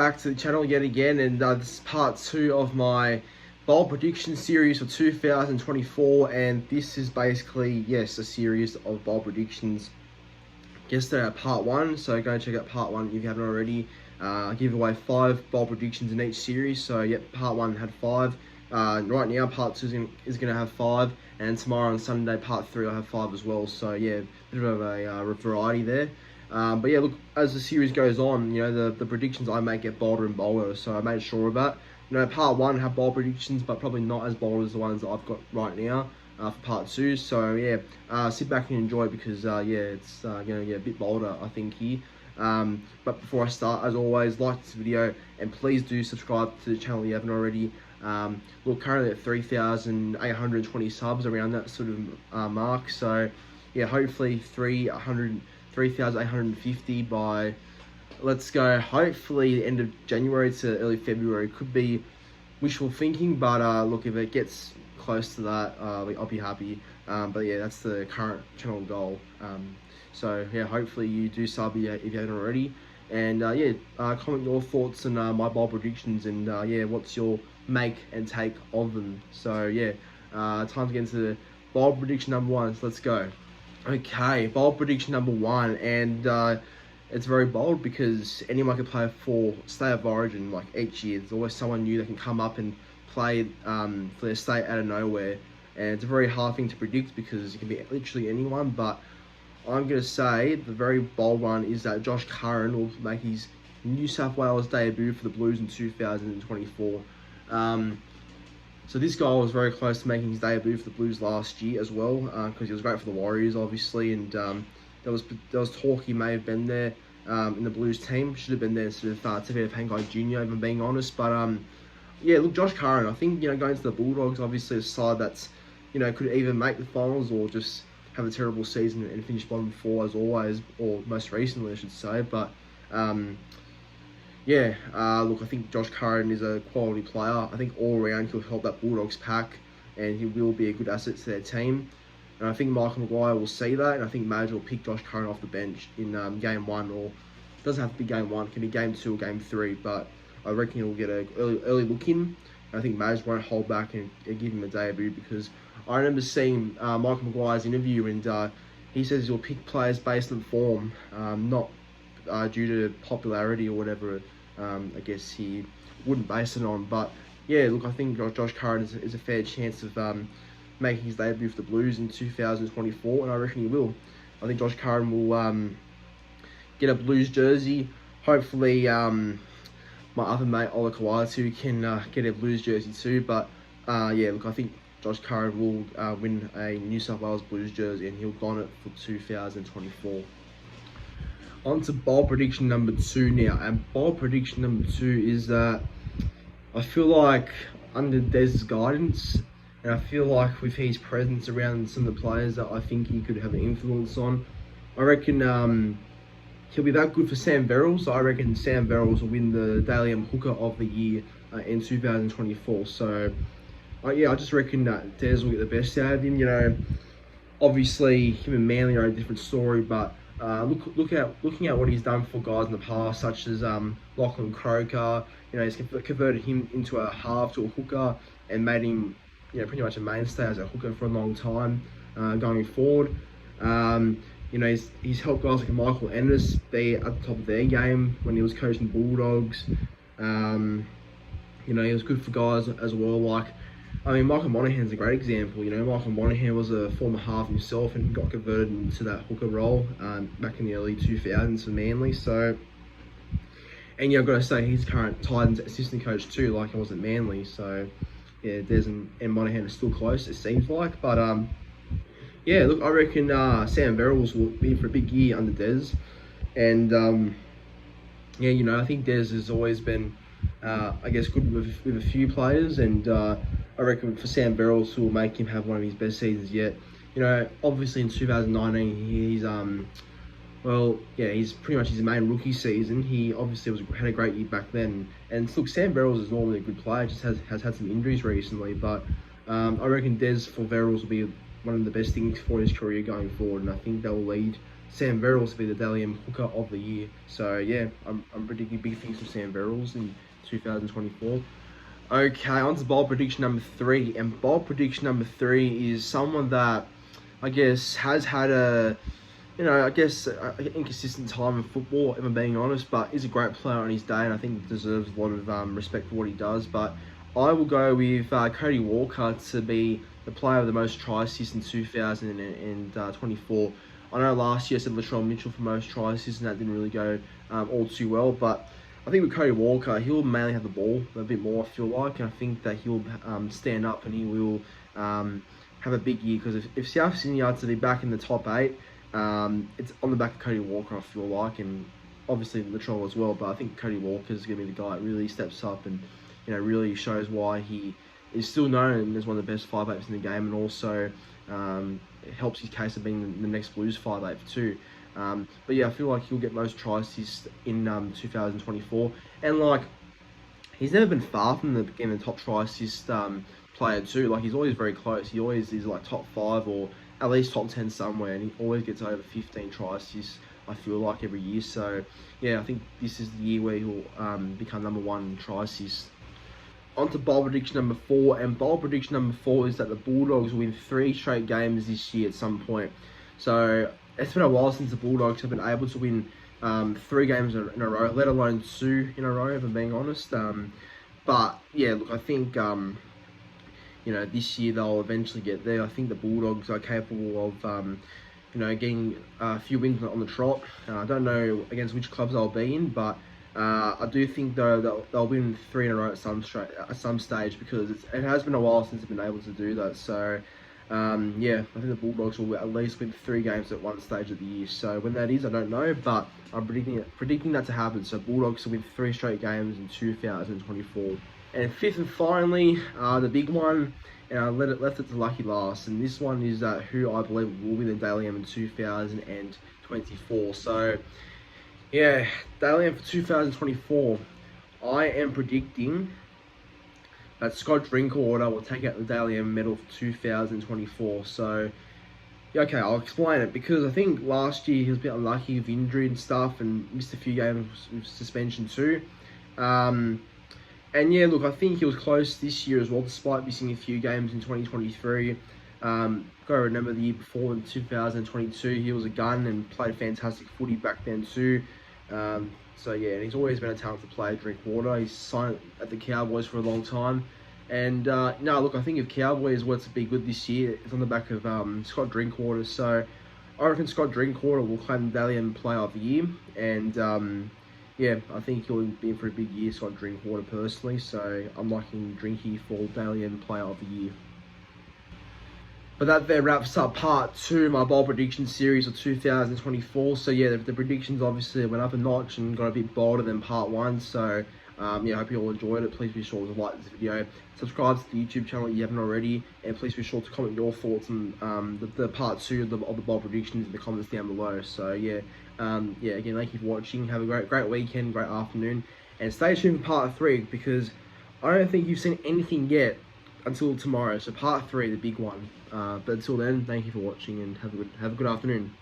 back to the channel yet again, and this is part 2 of my bowl prediction series for 2024, and this is basically, yes, a series of bowl predictions. Yesterday part 1, so go and check out part 1 if you haven't already. I give away 5 bowl predictions in each series, so yep, part 1 had 5. Right now part 2 is going to have 5, and tomorrow on Sunday part 3 I'll have 5 as well, so yeah, bit of a variety there. But yeah, look, as the series goes on, you know, the predictions I make get bolder and bolder, so I made sure of that. You know, part 1 had bold predictions, but probably not as bold as the ones that I've got right now for part 2. So yeah, sit back and enjoy, because yeah, it's going to get a bit bolder, I think, here. But before I start, as always, like this video, and please do subscribe to the channel if you haven't already. We're currently at 3,820 subs, around that sort of mark, so yeah, hopefully 3,850 by, let's go, hopefully the end of January to early February. Could be wishful thinking, but look, if it gets close to that, I'll be happy. But yeah, that's the current channel goal. So yeah, hopefully you do sub if you haven't already, and yeah, comment your thoughts on my bowl predictions, and yeah, what's your make and take of them. So yeah, time to get into the bowl prediction number 1, so let's go. Okay, bold prediction number 1, and it's very bold because anyone can play for State of Origin. Like each year, there's always someone new that can come up and play for their state out of nowhere, and it's a very hard thing to predict because it can be literally anyone. But I'm going to say the very bold one is that Josh Curran will make his New South Wales debut for the Blues in 2024. So this guy was very close to making his debut for the Blues last year as well, because he was great for the Warriors, obviously, and there was talk he may have been there in the Blues team. Should have been there instead of Tevita Pangai Jr., if I'm being honest. But yeah, look, Josh Curran, I think, you know, going to the Bulldogs, obviously a side that's, you know, could either make the finals or just have a terrible season and finish bottom 4 as always, or most recently, I should say. But yeah, look, I think Josh Curran is a quality player. I think all around he'll help that Bulldogs pack, and he will be a good asset to their team. And I think Michael Maguire will see that, and I think Madge will pick Josh Curran off the bench in game 1, or it doesn't have to be game 1, it can be game 2 or game 3, but I reckon he'll get an early look in. And I think Madge won't hold back and give him a debut, because I remember seeing Michael Maguire's interview, and he says he'll pick players based on form, not due to popularity or whatever. I guess he wouldn't base it on. But yeah, look, I think Josh Curran is a fair chance of making his debut for the Blues in 2024, and I reckon he will. I think Josh Curran will get a Blues jersey. Hopefully my other mate Ola Kawatu can get a Blues jersey too. But yeah, look, I think Josh Curran will win a New South Wales Blues jersey, and he'll don it for 2024. On to bowl prediction number 2 now, and bowl prediction number 2 is that I feel like under Dez's guidance, and I feel like with his presence around some of the players that I think he could have an influence on, I reckon he'll be that good for Sam Verrills. So I reckon Sam Verrills will win the Dally M Hooker of the Year in 2024. So yeah, I just reckon that Dez will get the best out of him. You know, obviously him and Manly are a different story, but looking at what he's done for guys in the past, such as Lachlan Croker, you know, he's converted him into a half to a hooker and made him, you know, pretty much a mainstay as a hooker for a long time going forward. You know, he's helped guys like Michael Ennis be at the top of their game when he was coaching Bulldogs. You know, he was good for guys as well, like, I mean, Michael Monaghan's a great example. You know, Michael Monaghan was a former half himself and got converted into that hooker role back in the early 2000s for Manly. So, and yeah, I've got to say, he's current Titans assistant coach too, like he was at Manly. So, yeah, Des and Monaghan are still close, it seems like. But yeah, look, I reckon Sam Verrills will be for a big year under Des. And yeah, you know, I think Des has always been, I guess, good with a few players, and I reckon for Sam Verrills, will make him have one of his best seasons yet. You know, obviously in 2019, he's well, yeah, he's pretty much his main rookie season. He obviously had a great year back then. And look, Sam Verrills is normally a good player, just has had some injuries recently. But I reckon Des for Verrills will be one of the best things for his career going forward, and I think that will lead Sam Verrills to be the Dally M hooker of the year. So yeah, I'm predicting big things from Sam Verrills in 2024. Okay, on to bold prediction number 3, and bold prediction number 3 is someone that I guess has had a, inconsistent time in football, if I'm being honest, but is a great player on his day, and I think deserves a lot of respect for what he does. But I will go with Cody Walker to be the player of the most try assists in 2024. I know last year I said Latrell Mitchell for most try assists, and that didn't really go all too well, but I think with Cody Walker, he'll mainly have the ball a bit more, I feel like, and I think that he'll stand up and he will have a big year, because if South Sydney are to be back in the top 8, it's on the back of Cody Walker, I feel like, and obviously Latrell as well, but I think Cody Walker is going to be the guy that really steps up and really shows why he is still known as one of the best 5'8s in the game, and also it helps his case of being the next Blues 5'8 too. But yeah, I feel like he'll get most try assists in 2024, and like he's never been far from being the top try assist player too. Like he's always very close. He always is like top 5 or at least top 10 somewhere, and he always gets over 15 try assists, I feel like, every year. So yeah, I think this is the year where he'll become number 1 in try assists. On to bold prediction number 4, and bold prediction number 4 is that the Bulldogs will win 3 straight games this year at some point. So it's been a while since the Bulldogs have been able to win 3 games in a row, let alone 2 in a row, if I'm being honest. But yeah, look, I think this year they'll eventually get there. I think the Bulldogs are capable of getting a few wins on the trot. I don't know against which clubs they'll be in, but I do think though they'll win 3 in a row at some stage, because it has been a while since they've been able to do that. So yeah, I think the Bulldogs will at least win 3 games at one stage of the year. So when that is, I don't know, but I'm predicting that to happen. So Bulldogs will win 3 straight games in 2024. And 5th and finally, the big one, and I left it to lucky last. And this one is who I believe will win the Dally M in 2024. So yeah, Dally M for 2024. I am predicting that Scott Drinkwater will take out the Dally M medal for 2024. So, yeah, okay, I'll explain it, because I think last year he was a bit unlucky with injury and stuff and missed a few games with suspension too. And yeah, look, I think he was close this year as well, despite missing a few games in 2023. Gotta remember the year before, in 2022, he was a gun and played fantastic footy back then too. So yeah, and he's always been a talented player, Drinkwater. He's signed at the Cowboys for a long time. And no, look, I think if Cowboys were to be good this year, it's on the back of Scott Drinkwater. So I reckon Scott Drinkwater will claim the Dally M Player of the Year. And yeah, I think he'll be in for a big year, Scott Drinkwater, personally. So I'm liking Drinky for Dally M Player of the Year. But that there wraps up part 2 of my bold prediction series of 2024. So yeah, the predictions obviously went up a notch and got a bit bolder than part 1. So yeah, I hope you all enjoyed it. Please be sure to like this video, subscribe to the YouTube channel if you haven't already, and please be sure to comment your thoughts on the part 2 of the bold predictions in the comments down below. So yeah, yeah, again, thank you for watching. Have a great weekend, great afternoon, and stay tuned for part 3, because I don't think you've seen anything yet until tomorrow. So part 3, the big one. But until then, thank you for watching, and have a good afternoon.